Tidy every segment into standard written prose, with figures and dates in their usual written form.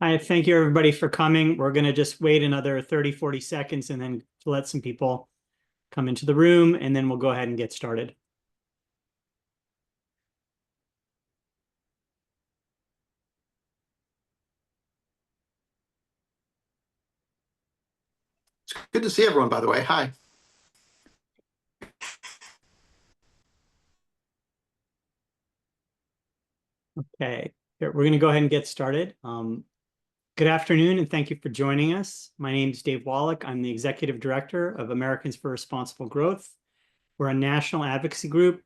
I thank you everybody for coming. We're going to just wait another 30, 40 seconds and then let some people come into the room, and then we'll go ahead and get started. It's good to see everyone, by the way. Hi. Okay, we're going to go ahead and get started. Good afternoon, and thank you for joining us. My name is Dave Wallach. I'm the Executive Director of Americans for Responsible Growth. We're a national advocacy group,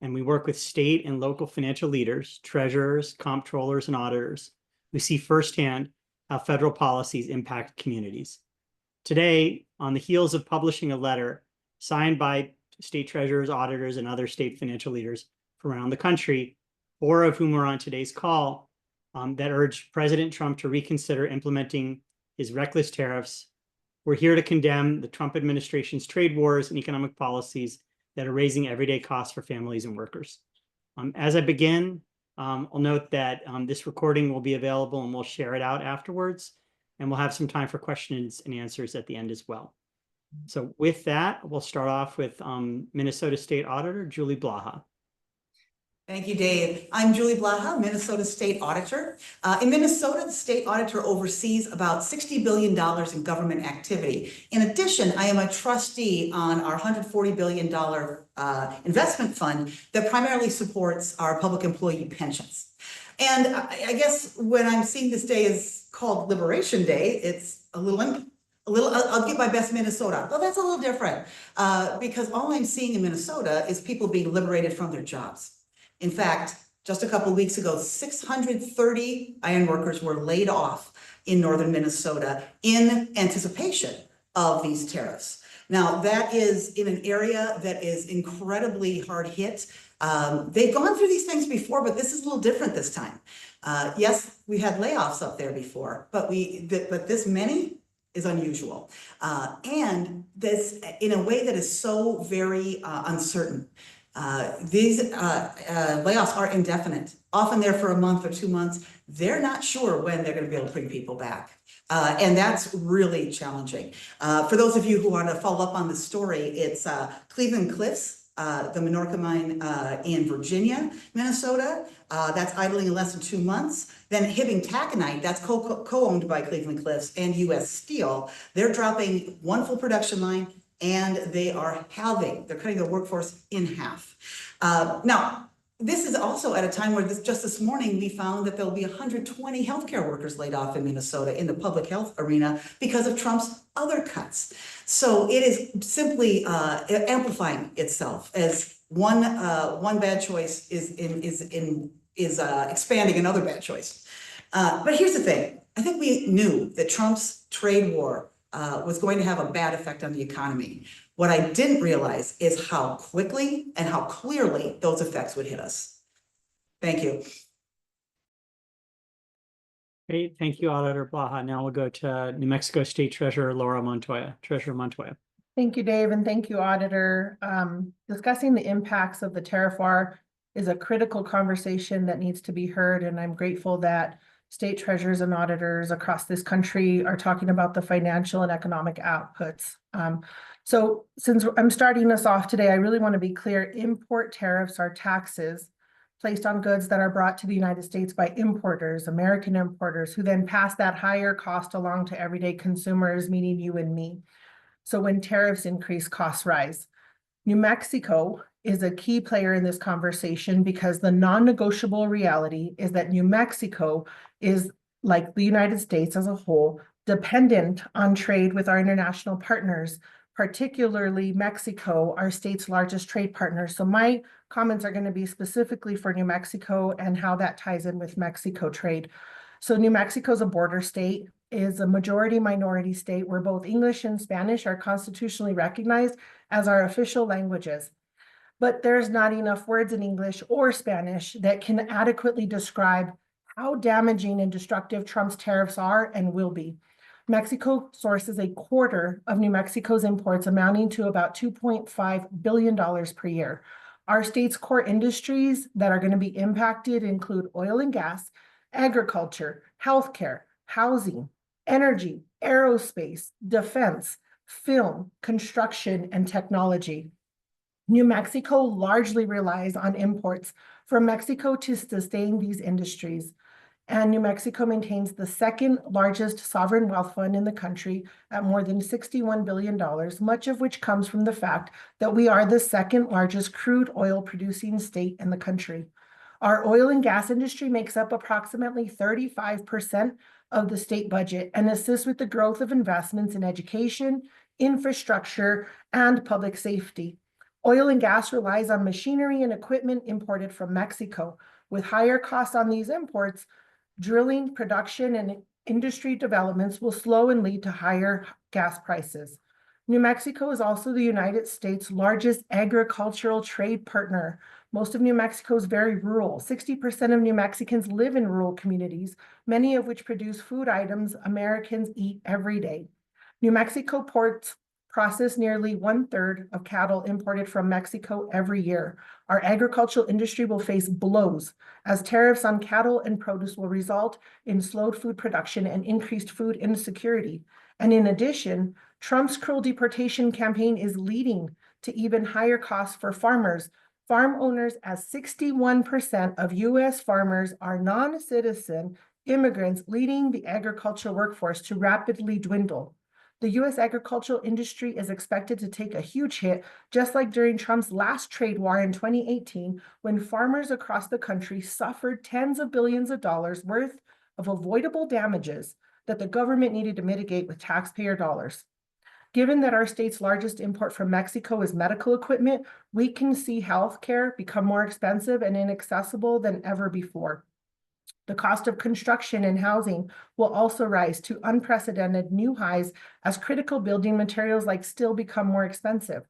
and we work with state and local financial leaders, treasurers, comptrollers, and auditors who see firsthand how federal policies impact communities. Today, on the heels of publishing a letter signed by state treasurers, auditors, and other state financial leaders from around the country, 4 of whom are on today's call, that urged President Trump to reconsider implementing his reckless tariffs. We're here to condemn the Trump administration's trade wars and economic policies that are raising everyday costs for families and workers. As I begin, I'll note that this recording will be available and we'll share it out afterwards, and we'll have some time for questions and answers at the end as well. So with that, we'll start off with Minnesota State Auditor Julie Blaha. Thank you, Dave. I'm Julie Blaha, Minnesota State Auditor. In Minnesota, the State Auditor oversees about $60 billion in government activity. In addition, I am a trustee on our $140 billion investment fund that primarily supports our public employee pensions. And I guess when I'm seeing this day is called Liberation Day, it's a little, I'll give my best Minnesota. Well, that's a little different because all I'm seeing in Minnesota is people being liberated from their jobs. In fact, just a couple of weeks ago, 630 iron workers were laid off in northern Minnesota in anticipation of these tariffs. Now, that is in an area that is incredibly hard hit. They've gone through these things before, but this is a little different this time. Yes, we had layoffs up there before, but this many is unusual. And this in a way that is so very uncertain. These layoffs are indefinite, often there for a month or 2 months. They're not sure when they're going to be able to bring people back. And that's really challenging. For those of you who want to follow up on the story, it's Cleveland Cliffs, the Minorca mine in Virginia, Minnesota. That's idling in less than 2 months. Then Hibbing Taconite, that's co-owned by Cleveland Cliffs and U.S. Steel. They're dropping 1 full production line, and they are halving. They're cutting their workforce in half. Now, this is also at a time where just this morning we found that there'll be 120 healthcare workers laid off in Minnesota in the public health arena because of Trump's other cuts. So it is simply amplifying itself as one bad choice is expanding another bad choice. But here's the thing. I think we knew that Trump's trade war was going to have a bad effect on the economy. What I didn't realize is how quickly and how clearly those effects would hit us. Thank you. Great, thank you, Auditor Blaha. Now we'll go to New Mexico State Treasurer Laura Montoya. Treasurer Montoya. Thank you, Dave, and thank you, Auditor. Discussing the impacts of the tariff war is a critical conversation that needs to be heard, and I'm grateful that state treasurers and auditors across this country are talking about the financial and economic outputs. So since I'm starting us off today, I really want to be clear. Import tariffs are taxes placed on goods that are brought to the United States by importers, American importers, who then pass that higher cost along to everyday consumers, meaning you and me. So when tariffs increase, costs rise. New Mexico is a key player in this conversation because the non-negotiable reality is that New Mexico is, like the United States as a whole, dependent on trade with our international partners, particularly Mexico, our state's largest trade partner. So my comments are going to be specifically for New Mexico and how that ties in with Mexico trade. So New Mexico is a border state, is a majority minority state where both English and Spanish are constitutionally recognized as our official languages. But there's not enough words in English or Spanish that can adequately describe how damaging and destructive Trump's tariffs are and will be. Mexico sources a quarter of New Mexico's imports, amounting to about $2.5 billion per year. Our state's core industries that are going to be impacted include oil and gas, agriculture, healthcare, housing, energy, aerospace, defense, film, construction, and technology. New Mexico largely relies on imports from Mexico to sustain these industries. And New Mexico maintains the second largest sovereign wealth fund in the country at more than $61 billion, much of which comes from the fact that we are the second largest crude oil producing state in the country. Our oil and gas industry makes up approximately 35% of the state budget and assists with the growth of investments in education, infrastructure, and public safety. Oil and gas relies on machinery and equipment imported from Mexico. With higher costs on these imports, drilling, production, and industry developments will slow and lead to higher gas prices. New Mexico is also the United States' largest agricultural trade partner. Most of New Mexico is very rural. 60% of New Mexicans live in rural communities, many of which produce food items Americans eat every day. New Mexico ports process nearly 1/3 of cattle imported from Mexico every year. Our agricultural industry will face blows as tariffs on cattle and produce will result in slowed food production and increased food insecurity. And in addition, Trump's cruel deportation campaign is leading to even higher costs for farmers. Farm owners, as 61% of U.S. farmers are non-citizen immigrants, leading the agricultural workforce to rapidly dwindle. The U.S. agricultural industry is expected to take a huge hit, just like during Trump's last trade war in 2018, when farmers across the country suffered tens of billions of dollars worth of avoidable damages that the government needed to mitigate with taxpayer dollars. Given that our state's largest import from Mexico is medical equipment, we can see healthcare become more expensive and inaccessible than ever before. The cost of construction and housing will also rise to unprecedented new highs as critical building materials like steel become more expensive.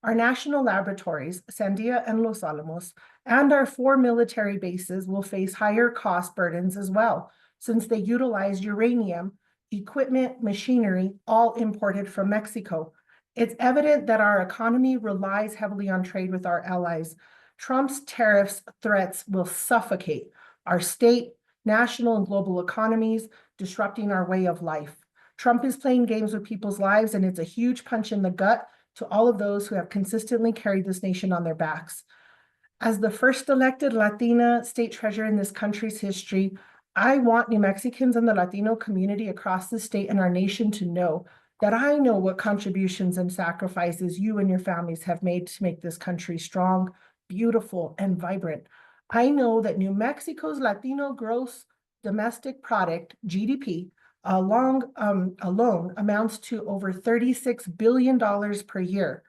Our national laboratories, Sandia and Los Alamos, and our 4 military bases will face higher cost burdens as well, since they utilize uranium, equipment, machinery, all imported from Mexico. It's evident that our economy relies heavily on trade with our allies. Trump's tariffs threats will suffocate our state, national, and global economies, disrupting our way of life. Trump is playing games with people's lives, and it's a huge punch in the gut to all of those who have consistently carried this nation on their backs. As the first elected Latina state treasurer in this country's history, I want New Mexicans and the Latino community across the state and our nation to know that I know what contributions and sacrifices you and your families have made to make this country strong, beautiful, and vibrant. I know that New Mexico's Latino gross domestic product, GDP, alone amounts to over $36 billion per year.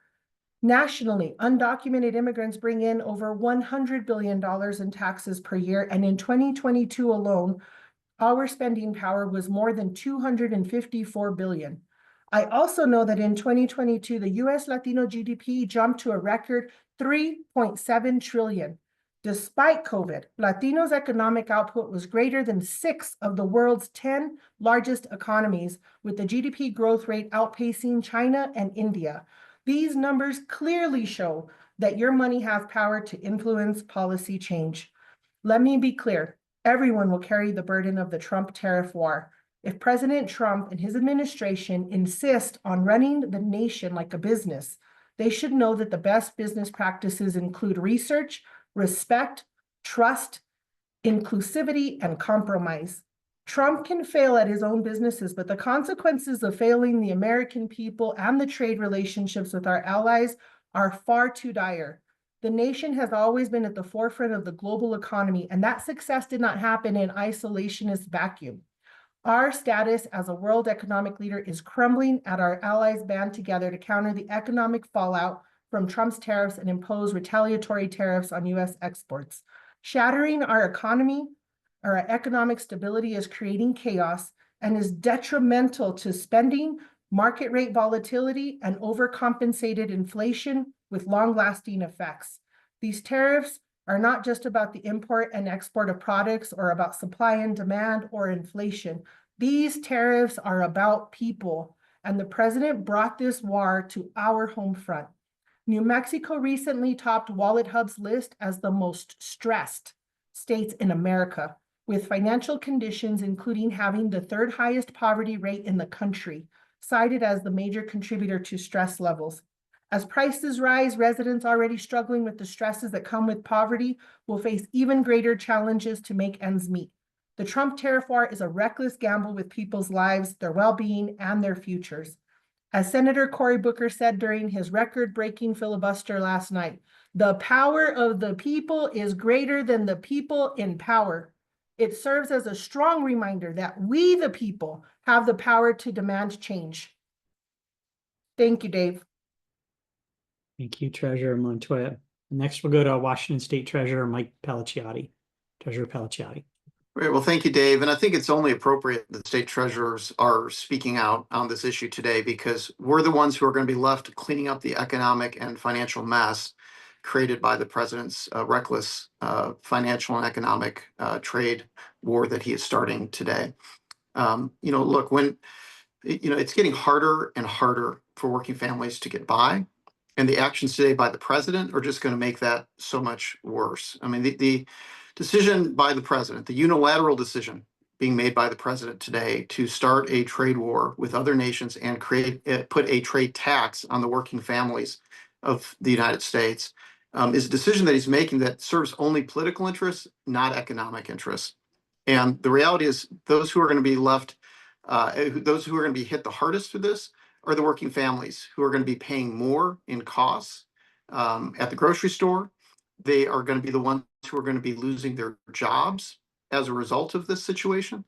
Nationally, undocumented immigrants bring in over $100 billion in taxes per year, and in 2022 alone, our spending power was more than $254 billion. I also know that in 2022, the U.S. Latino GDP jumped to a record $3.7 trillion. Despite COVID, Latinos' economic output was greater than 6 of the world's 10 largest economies, with the GDP growth rate outpacing China and India. These numbers clearly show that your money has power to influence policy change. Let me be clear, everyone will carry the burden of the Trump tariff war. If President Trump and his administration insist on running the nation like a business, they should know that the best business practices include research, respect, trust, inclusivity, and compromise. Trump can fail at his own businesses, but the consequences of failing the American people and the trade relationships with our allies are far too dire. The nation has always been at the forefront of the global economy, and that success did not happen in isolationist vacuum. Our status as a world economic leader is crumbling as our allies band together to counter the economic fallout from Trump's tariffs and impose retaliatory tariffs on U.S. exports. Shattering our economy, our economic stability is creating chaos and is detrimental to spending, market rate volatility, and overcompensated inflation with long-lasting effects. These tariffs are not just about the import and export of products or about supply and demand or inflation. These tariffs are about people, and the president brought this war to our home front. New Mexico recently topped WalletHub's list as the most stressed states in America. with financial conditions, including having the third highest poverty rate in the country, cited as the major contributor to stress levels. As prices rise, residents already struggling with the stresses that come with poverty will face even greater challenges to make ends meet. The Trump tariff war is a reckless gamble with people's lives, their well-being, and their futures. As Senator Cory Booker said during his record-breaking filibuster last night, the power of the people is greater than the people in power. It serves as a strong reminder that we, the people, have the power to demand change. Thank you, Dave. Thank you, Treasurer Montoya. Next, we'll go to Washington State Treasurer Mike Pellicciotti. Treasurer Pellicciotti. Great. Well, thank you, Dave. And I think it's only appropriate that state treasurers are speaking out on this issue today because we're the ones who are going to be left cleaning up the economic and financial mess created by the president's reckless financial and economic trade war that he is starting today. Look, when it's getting harder and harder for working families to get by, and the actions today by the president are just going to make that so much worse. I mean, the decision by the president, the unilateral decision being made by the president today to start a trade war with other nations and put a trade tax on the working families of the United States is a decision that he's making that serves only political interests, not economic interests. And the reality is those who are going to be left, those who are going to be hit the hardest for this are the working families who are going to be paying more in costs at the grocery store. They are going to be the ones who are going to be losing their jobs as a result of this situation,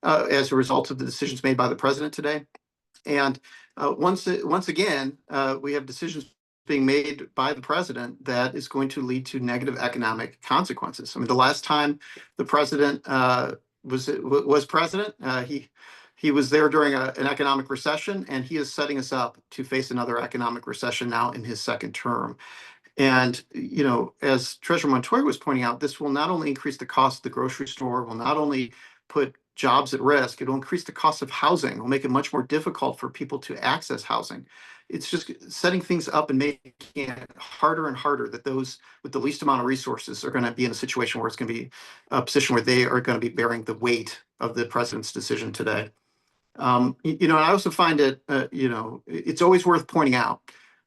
as a result of the decisions made by the president today. And once again, we have decisions being made by the president that is going to lead to negative economic consequences. I mean, the last time the president was president, he was there during an economic recession, and he is setting us up to face another economic recession now in his second term. And, as Treasurer Montoya was pointing out, this will not only increase the cost of the grocery store, will not only put jobs at risk, it will increase the cost of housing, it will make it much more difficult for people to access housing. It's just setting things up and making it harder and harder that those with the least amount of resources are going to be in a situation where it's going to be a position where they are going to be bearing the weight of the president's decision today. I also find it, it's always worth pointing out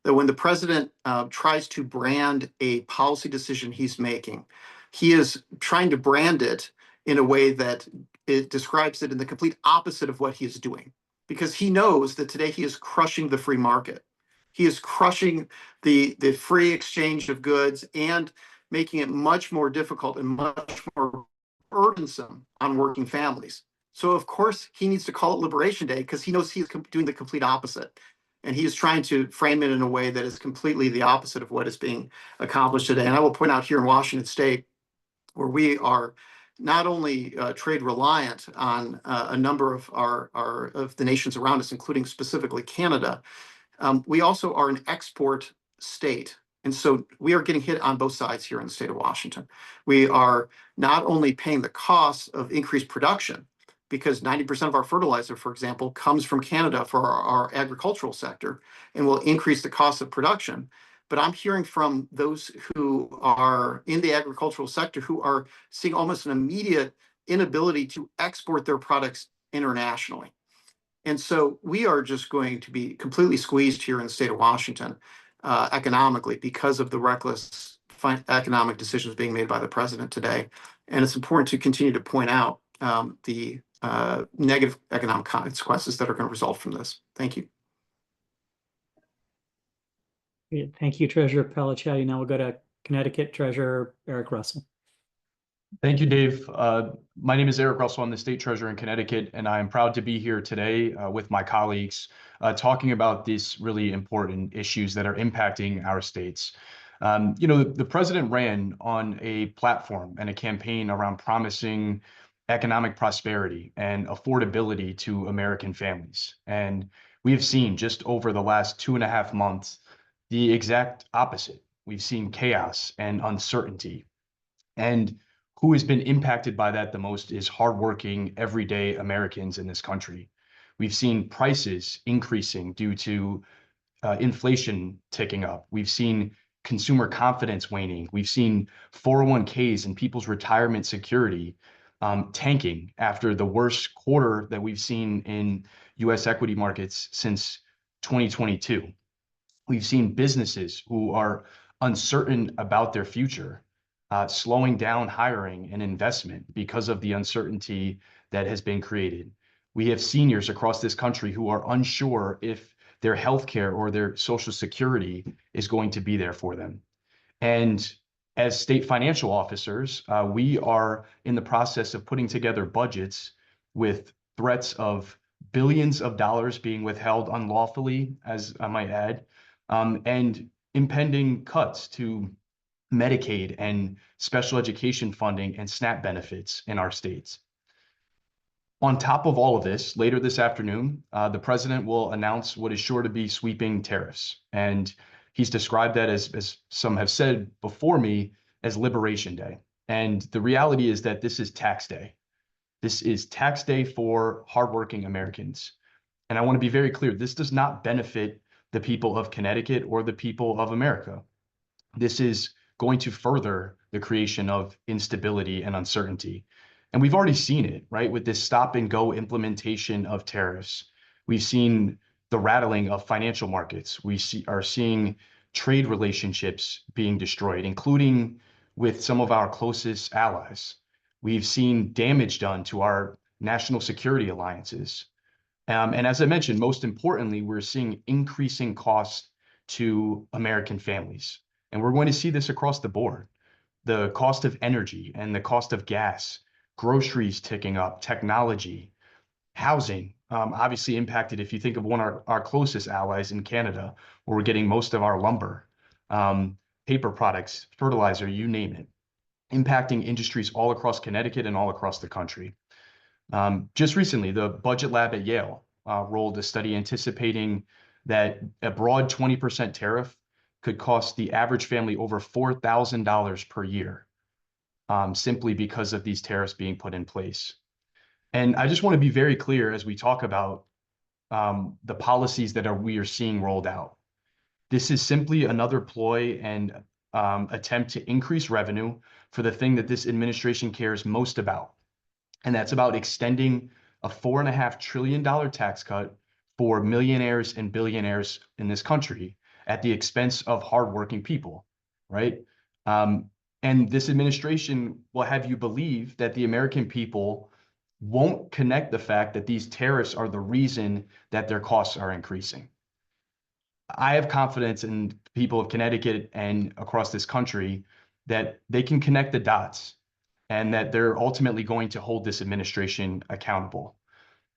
that when the president tries to brand a policy decision he's making, he is trying to brand it in a way that it describes it in the complete opposite of what he is doing, because he knows that today he is crushing the free market. He is crushing the free exchange of goods and making it much more difficult and much more burdensome on working families. So, of course, he needs to call it Liberation Day because he knows he is doing the complete opposite. And he is trying to frame it in a way that is completely the opposite of what is being accomplished today. And I will point out here in Washington State, where we are not only trade reliant on a number of of the nations around us, including specifically Canada, we also are an export state. And so we are getting hit on both sides here in the state of Washington. We are not only paying the costs of increased production, because 90% of our fertilizer, for example, comes from Canada for our agricultural sector and will increase the cost of production. But I'm hearing from those who are in the agricultural sector who are seeing almost an immediate inability to export their products internationally. And so we are just going to be completely squeezed here in the state of Washington economically because of the reckless economic decisions being made by the president today. And it's important to continue to point out the negative economic consequences that are going to result from this. Thank you. Thank you, Treasurer Pellicciotti. Now we'll go to Connecticut Treasurer Erick Russell. Thank you, Dave. My name is Erick Russell. I'm the state treasurer in Connecticut, and I am proud to be here today with my colleagues talking about these really important issues that are impacting our states. The president ran on a platform and a campaign around promising economic prosperity and affordability to American families. And we have seen just over the last 2.5 months the exact opposite. We've seen chaos and uncertainty. And who has been impacted by that the most is hardworking, everyday Americans in this country. We've seen prices increasing due to inflation ticking up. We've seen consumer confidence waning. We've seen 401ks and people's retirement security tanking after the worst quarter that we've seen in U.S. equity markets since 2022. We've seen businesses who are uncertain about their future, slowing down hiring and investment because of the uncertainty that has been created. We have seniors across this country who are unsure if their healthcare or their Social Security is going to be there for them. And as state financial officers, we are in the process of putting together budgets with threats of billions of dollars being withheld unlawfully, as I might add, and impending cuts to Medicaid and special education funding and SNAP benefits in our states. On top of all of this, later this afternoon, the president will announce what is sure to be sweeping tariffs. And he's described that, as some have said before me, as Liberation Day. And the reality is that this is tax day. This is tax day for hardworking Americans. And I want to be very clear, this does not benefit the people of Connecticut or the people of America. This is going to further the creation of instability and uncertainty. And we've already seen it, right? With this stop and go implementation of tariffs. We've seen the rattling of financial markets. We are seeing trade relationships being destroyed, including with some of our closest allies. We've seen damage done to our national security alliances. And as I mentioned, most importantly, we're seeing increasing costs to American families. And we're going to see this across the board. The cost of energy and the cost of gas, groceries ticking up, technology, housing, obviously impacted if you think of one of our closest allies in Canada, where we're getting most of our lumber, paper products, fertilizer, you name it, impacting industries all across Connecticut and all across the country. Just recently, the Budget Lab at Yale rolled a study anticipating that a broad 20% tariff could cost the average family over $4,000 per year, simply because of these tariffs being put in place. And I just want to be very clear as we talk about the policies that we are seeing rolled out. This is simply another ploy and attempt to increase revenue for the thing that this administration cares most about. And that's about extending a $4.5 trillion tax cut for millionaires and billionaires in this country at the expense of hardworking people, right? And this administration will have you believe that the American people won't connect the fact that these tariffs are the reason that their costs are increasing. I have confidence in people of Connecticut and across this country that they can connect the dots and that they're ultimately going to hold this administration accountable.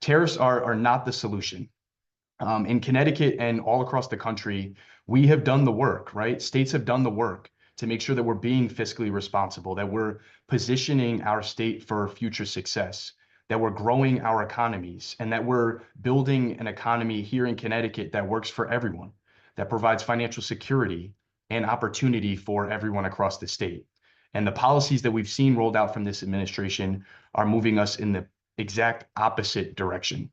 Tariffs are not the solution. In Connecticut and all across the country, we have done the work, right? States have done the work to make sure that we're being fiscally responsible, that we're positioning our state for future success, that we're growing our economies, and that we're building an economy here in Connecticut that works for everyone, that provides financial security and opportunity for everyone across the state. And the policies that we've seen rolled out from this administration are moving us in the exact opposite direction.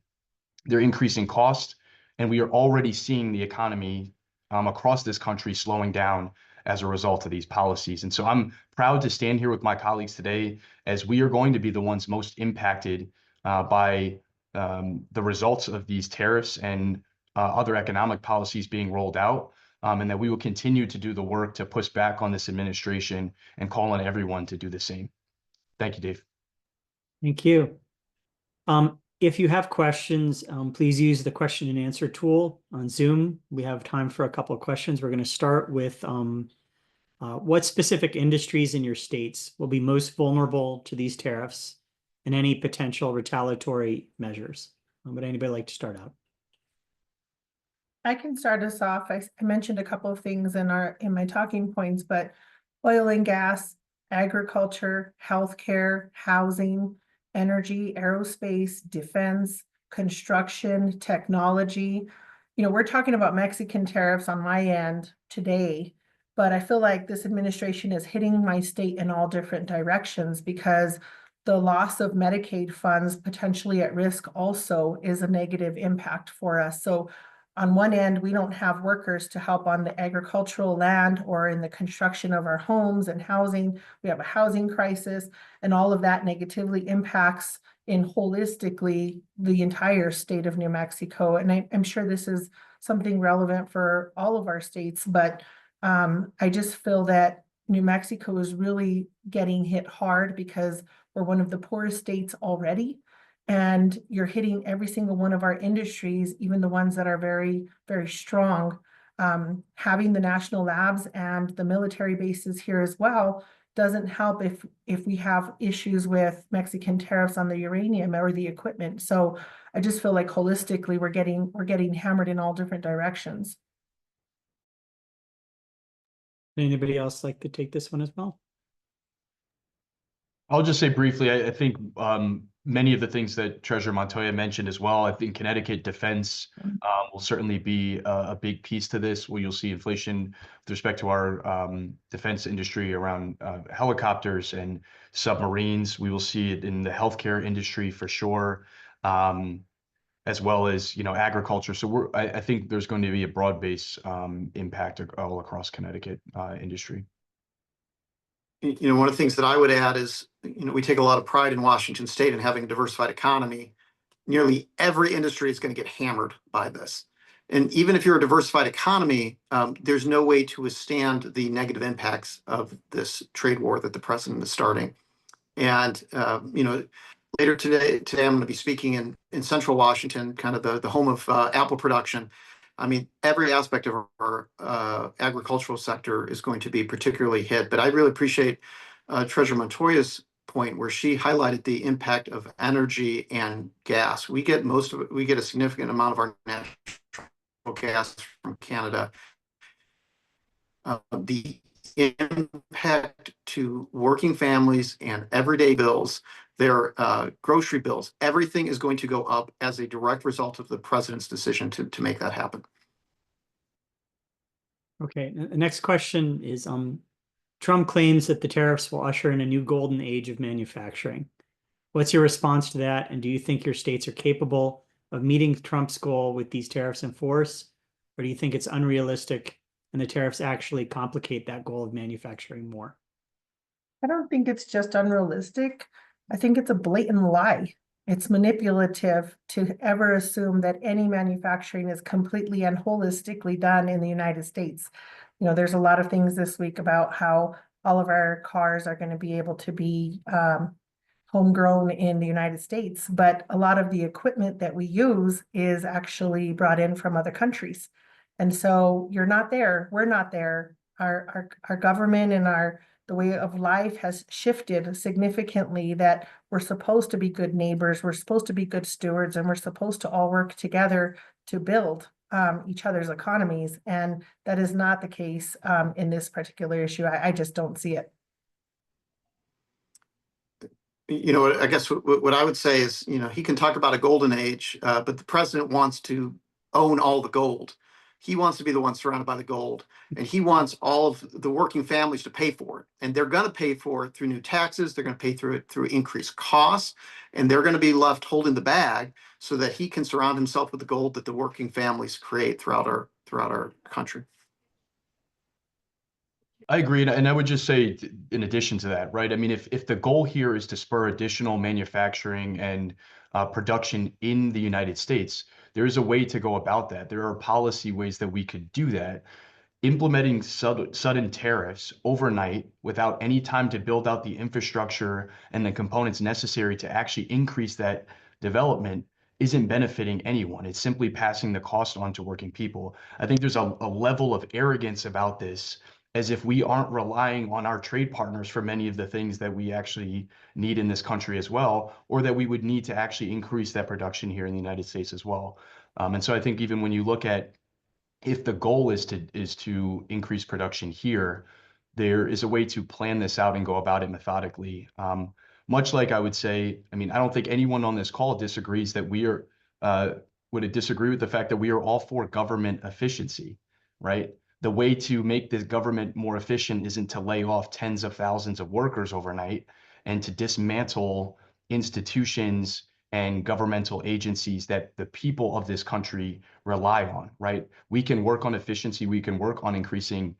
They're increasing costs, and we are already seeing the economy across this country slowing down as a result of these policies. And so I'm proud to stand here with my colleagues today, as we are going to be the ones most impacted by the results of these tariffs and other economic policies being rolled out, and that we will continue to do the work to push back on this administration and call on everyone to do the same. Thank you, Dave. Thank you. If you have questions, please use the question and answer tool on Zoom. We have time for a couple of questions. We're going to start with what specific industries in your states will be most vulnerable to these tariffs and any potential retaliatory measures? Would anybody like to start out? I can start us off. I mentioned a couple of things in my talking points, but oil and gas, agriculture, healthcare, housing, energy, aerospace, defense, construction, technology. You know, we're talking about Mexican tariffs on my end today, but I feel like this administration is hitting my state in all different directions, because the loss of Medicaid funds potentially at risk also is a negative impact for us. So on one end, we don't have workers to help on the agricultural land or in the construction of our homes and housing. We have a housing crisis, and all of that negatively impacts in holistically the entire state of New Mexico. And I'm sure this is something relevant for all of our states, but I just feel that New Mexico is really getting hit hard because we're one of the poorest states already. And you're hitting every single one of our industries, even the ones that are very, very strong. Having the national labs and the military bases here as well doesn't help if we have issues with Mexican tariffs on the uranium or the equipment. So I just feel like holistically we're getting hammered in all different directions. Anybody else like to take this one as well? I'll just say briefly, I think many of the things that Treasurer Montoya mentioned as well, I think Connecticut defense will certainly be a big piece to this, where you'll see inflation with respect to our defense industry around helicopters and submarines. We will see it in the healthcare industry for sure, as well as, agriculture. So I think there's going to be a broad-based impact all across Connecticut industry. One of the things that I would add is, we take a lot of pride in Washington State in having a diversified economy. Nearly every industry is going to get hammered by this. And even if you're a diversified economy, there's no way to withstand the negative impacts of this trade war that the president is starting. And, later today I'm going to be speaking in Central Washington, kind of the home of apple production. I mean, every aspect of our agricultural sector is going to be particularly hit. But I really appreciate Treasurer Montoya's point where she highlighted the impact of energy and gas. We get a significant amount of our natural gas from Canada. The impact to working families and everyday bills, their grocery bills, everything is going to go up as a direct result of the president's decision to make that happen. Okay, the next question is, Trump claims that the tariffs will usher in a new golden age of manufacturing. What's your response to that? And do you think your states are capable of meeting Trump's goal with these tariffs in force? Or do you think it's unrealistic and the tariffs actually complicate that goal of manufacturing more? I don't think it's just unrealistic. I think it's a blatant lie. It's manipulative to ever assume that any manufacturing is completely and holistically done in the United States. There's a lot of things this week about how all of our cars are going to be able to be homegrown in the United States, but a lot of the equipment that we use is actually brought in from other countries. And so you're not there, we're not there. Our government and the way of life has shifted significantly, that we're supposed to be good neighbors, we're supposed to be good stewards, and we're supposed to all work together to build each other's economies. And that is not the case in this particular issue. I just don't see it. I guess what I would say is, he can talk about a golden age, but the president wants to own all the gold. He wants to be the one surrounded by the gold, and he wants all of the working families to pay for it. And they're going to pay for it through new taxes. They're going to pay through increased costs, and they're going to be left holding the bag so that he can surround himself with the gold that the working families create throughout our country. I agree. And I would just say, in addition to that, right? I mean, if the goal here is to spur additional manufacturing and production in the United States, there is a way to go about that. There are policy ways that we could do that. Implementing sudden tariffs overnight without any time to build out the infrastructure and the components necessary to actually increase that development isn't benefiting anyone. It's simply passing the cost on to working people. I think there's a level of arrogance about this, as if we aren't relying on our trade partners for many of the things that we actually need in this country as well, or that we would need to actually increase that production here in the United States as well. And so I think even when you look at, if the goal is to increase production here, there is a way to plan this out and go about it methodically. Much like I would say, I mean, I don't think anyone on this call disagrees that would disagree with the fact that we are all for government efficiency, right? The way to make this government more efficient isn't to lay off tens of thousands of workers overnight and to dismantle institutions and governmental agencies that the people of this country rely on, right? We can work on efficiency, we can work on increasing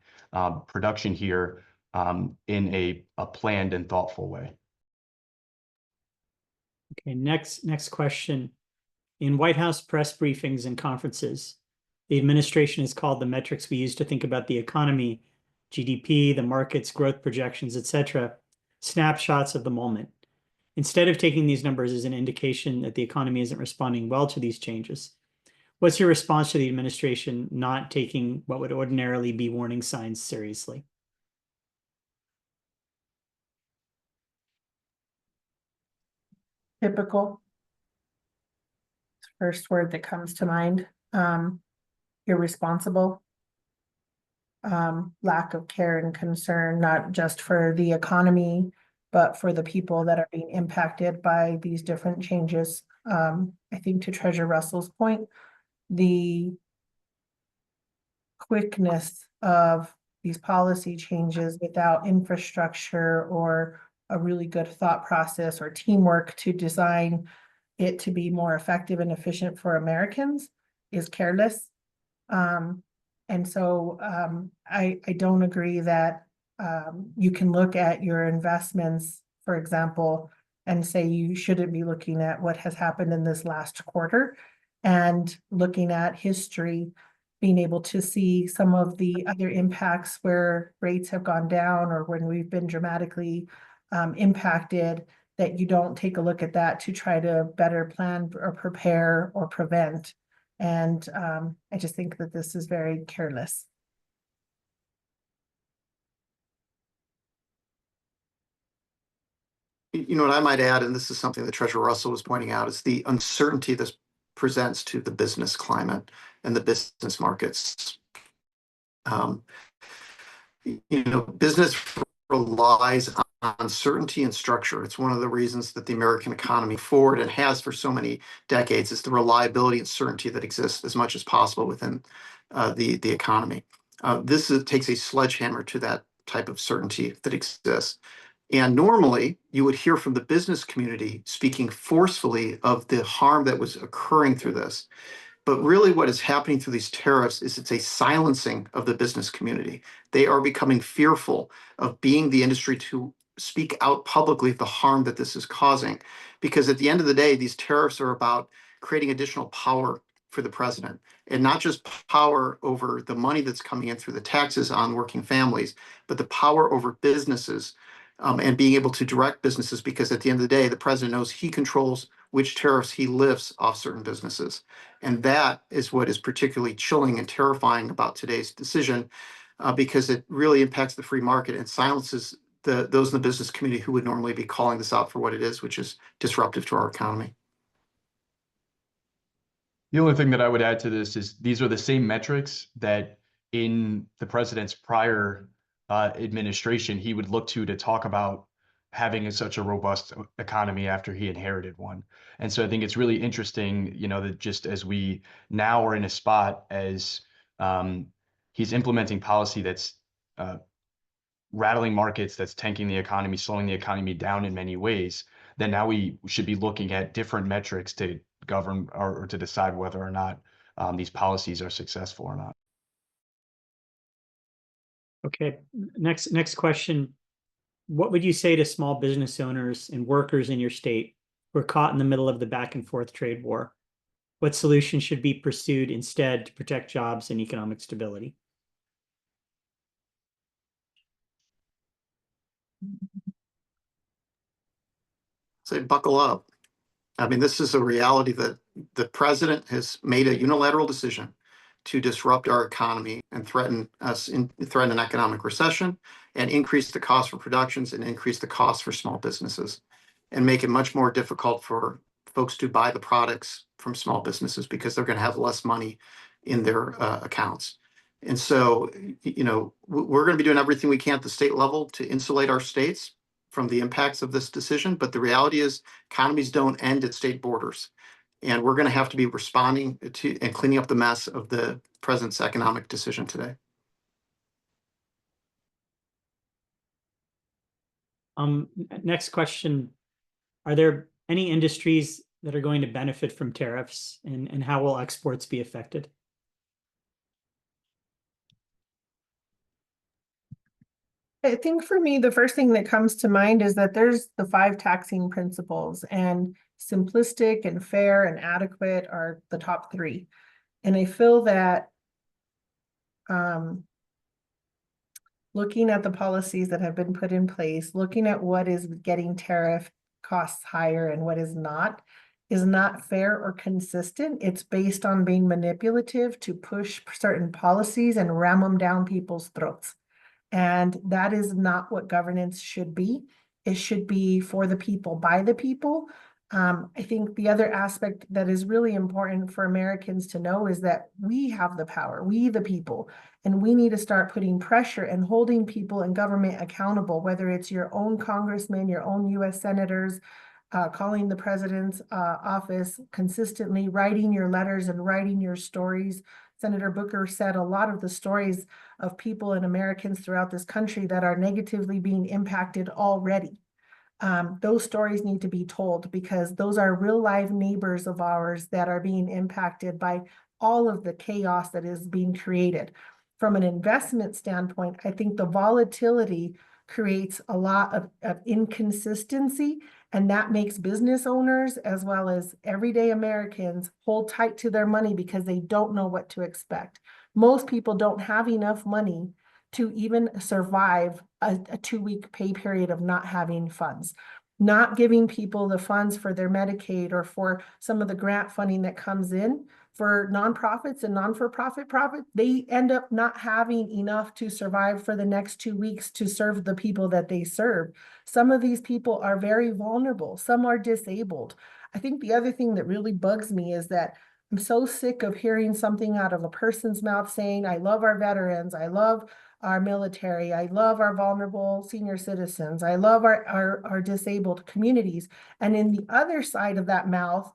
production here in a planned and thoughtful way. Okay, next question. In White House press briefings and conferences, the administration has called the metrics we use to think about the economy, GDP, the markets, growth projections, etc., snapshots of the moment. Instead of taking these numbers as an indication that the economy isn't responding well to these changes, what's your response to the administration not taking what would ordinarily be warning signs seriously? Typical. First word that comes to mind. Irresponsible. Lack of care and concern, not just for the economy, but for the people that are being impacted by these different changes. I think to Treasurer Russell's point, the quickness of these policy changes without infrastructure or a really good thought process or teamwork to design it to be more effective and efficient for Americans is careless. And so I don't agree that you can look at your investments, for example, and say you shouldn't be looking at what has happened in this last quarter and looking at history, being able to see some of the other impacts where rates have gone down or when we've been dramatically impacted, that you don't take a look at that to try to better plan or prepare or prevent. And I just think that this is very careless. You know what I might add, and this is something that Treasurer Russell was pointing out, is the uncertainty this presents to the business climate and the business markets. Business relies on certainty and structure. It's one of the reasons that the American economy forward and has for so many decades is the reliability and certainty that exists as much as possible within the economy. This takes a sledgehammer to that type of certainty that exists. And normally you would hear from the business community speaking forcefully of the harm that was occurring through this. But really what is happening through these tariffs is it's a silencing of the business community. They are becoming fearful of being the industry to speak out publicly of the harm that this is causing. Because at the end of the day, these tariffs are about creating additional power for the president, and not just power over the money that's coming in through the taxes on working families, but the power over businesses and being able to direct businesses, because at the end of the day, the president knows he controls which tariffs he lifts off certain businesses. And that is what is particularly chilling and terrifying about today's decision, because it really impacts the free market and silences those in the business community who would normally be calling this out for what it is, which is disruptive to our economy. The only thing that I would add to this is these are the same metrics that in the president's prior administration, he would look to talk about having such a robust economy after he inherited one. And so I think it's really interesting, that just as we now are in a spot as he's implementing policy that's rattling markets, that's tanking the economy, slowing the economy down in many ways, then now we should be looking at different metrics to govern or to decide whether or not these policies are successful or not. Okay, next question. What would you say to small business owners and workers in your state who are caught in the middle of the back and forth trade war? What solutions should be pursued instead to protect jobs and economic stability? Say, buckle up. I mean, this is a reality that the president has made a unilateral decision to disrupt our economy and threaten an economic recession and increase the cost for productions and increase the cost for small businesses and make it much more difficult for folks to buy the products from small businesses because they're going to have less money in their accounts. And so, we're going to be doing everything we can at the state level to insulate our states from the impacts of this decision. But the reality is economies don't end at state borders. And we're going to have to be responding to and cleaning up the mess of the president's economic decision today. Next question. Are there any industries that are going to benefit from tariffs, and how will exports be affected? I think for me, the first thing that comes to mind is that there's the 5 taxing principles, and simplistic and fair and adequate are the top 3. And I feel that looking at the policies that have been put in place, looking at what is getting tariff costs higher and what is not fair or consistent. It's based on being manipulative to push certain policies and ram them down people's throats. And that is not what governance should be. It should be for the people, by the people. I think the other aspect that is really important for Americans to know is that we have the power, we the people, and we need to start putting pressure and holding people in government accountable, whether it's your own congressman, your own US senators, calling the president's office consistently, writing your letters and writing your stories. Senator Booker said a lot of the stories of people and Americans throughout this country that are negatively being impacted already. Those stories need to be told, because those are real live neighbors of ours that are being impacted by all of the chaos that is being created. From an investment standpoint, I think the volatility creates a lot of inconsistency, and that makes business owners as well as everyday Americans hold tight to their money because they don't know what to expect. Most people don't have enough money to even survive a 2-week pay period of not having funds. Not giving people the funds for their Medicaid or for some of the grant funding that comes in for nonprofits and non-for-profit profit, they end up not having enough to survive for the next 2 weeks to serve the people that they serve. Some of these people are very vulnerable. Some are disabled. I think the other thing that really bugs me is that I'm so sick of hearing something out of a person's mouth saying, I love our veterans, I love our military, I love our vulnerable senior citizens, I love our disabled communities. And in the other side of that mouth,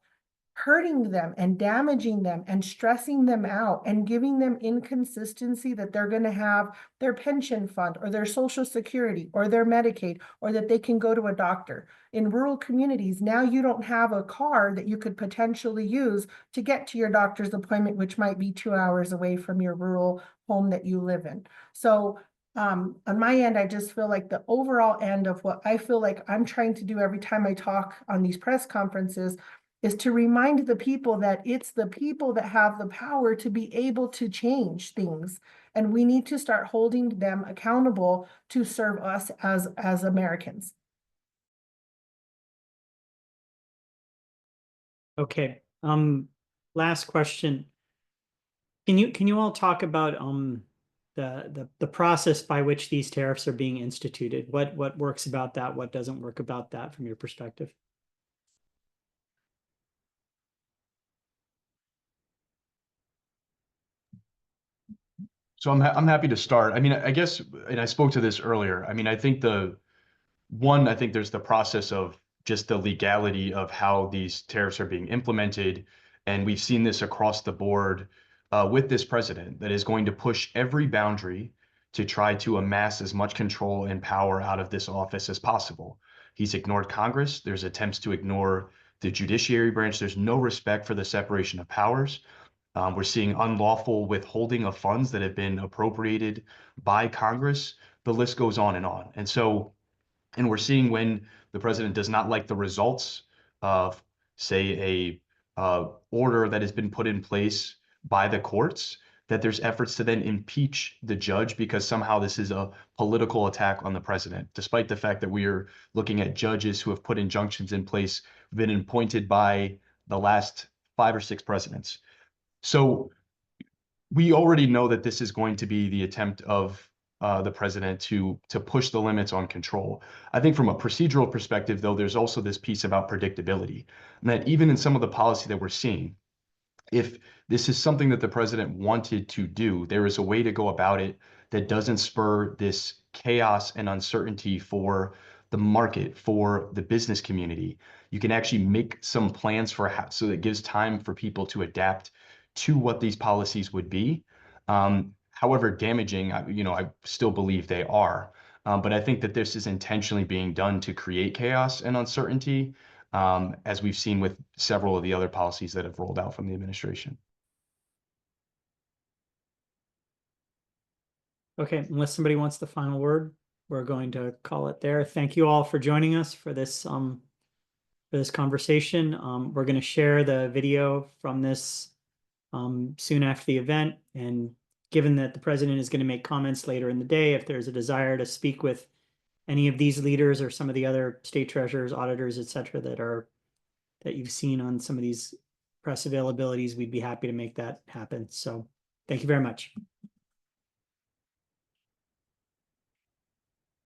hurting them and damaging them and stressing them out and giving them inconsistency that they're going to have their pension fund or their Social Security or their Medicaid, or that they can go to a doctor. In rural communities, now you don't have a car that you could potentially use to get to your doctor's appointment, which might be 2 hours away from your rural home that you live in. So on my end, I just feel like the overall end of what I feel like I'm trying to do every time I talk on these press conferences is to remind the people that it's the people that have the power to be able to change things. And we need to start holding them accountable to serve us as Americans. Okay. Last question. Can you all talk about the process by which these tariffs are being instituted? What works about that? What doesn't work about that from your perspective? So I'm happy to start. I mean, I guess, and I spoke to this earlier. I mean, I think I think there's the process of just the legality of how these tariffs are being implemented. And we've seen this across the board with this president that is going to push every boundary to try to amass as much control and power out of this office as possible. He's ignored Congress. There's attempts to ignore the judiciary branch. There's no respect for the separation of powers. We're seeing unlawful withholding of funds that have been appropriated by Congress. The list goes on and on. And we're seeing when the president does not like the results of, say, a order that has been put in place by the courts, that there's efforts to then impeach the judge because somehow this is a political attack on the president, despite the fact that we are looking at judges who have put injunctions in place, been appointed by the last 5 or 6 presidents. So we already know that this is going to be the attempt of the president to push the limits on control. I think from a procedural perspective, though, there's also this piece about predictability, and that even in some of the policy that we're seeing, if this is something that the president wanted to do, there is a way to go about it that doesn't spur this chaos and uncertainty for the market, for the business community. You can actually make some plans for how, so that it gives time for people to adapt to what these policies would be. However damaging, I still believe they are. But I think that this is intentionally being done to create chaos and uncertainty. as we've seen with several of the other policies that have rolled out from the administration. Okay, unless somebody wants the final word, we're going to call it there. Thank you all for joining us for this conversation. We're going to share the video from this soon after the event. And given that the president is going to make comments later in the day, if there's a desire to speak with any of these leaders or some of the other state treasurers, auditors, et cetera, that you've seen on some of these press availabilities, we'd be happy to make that happen. So thank you very much.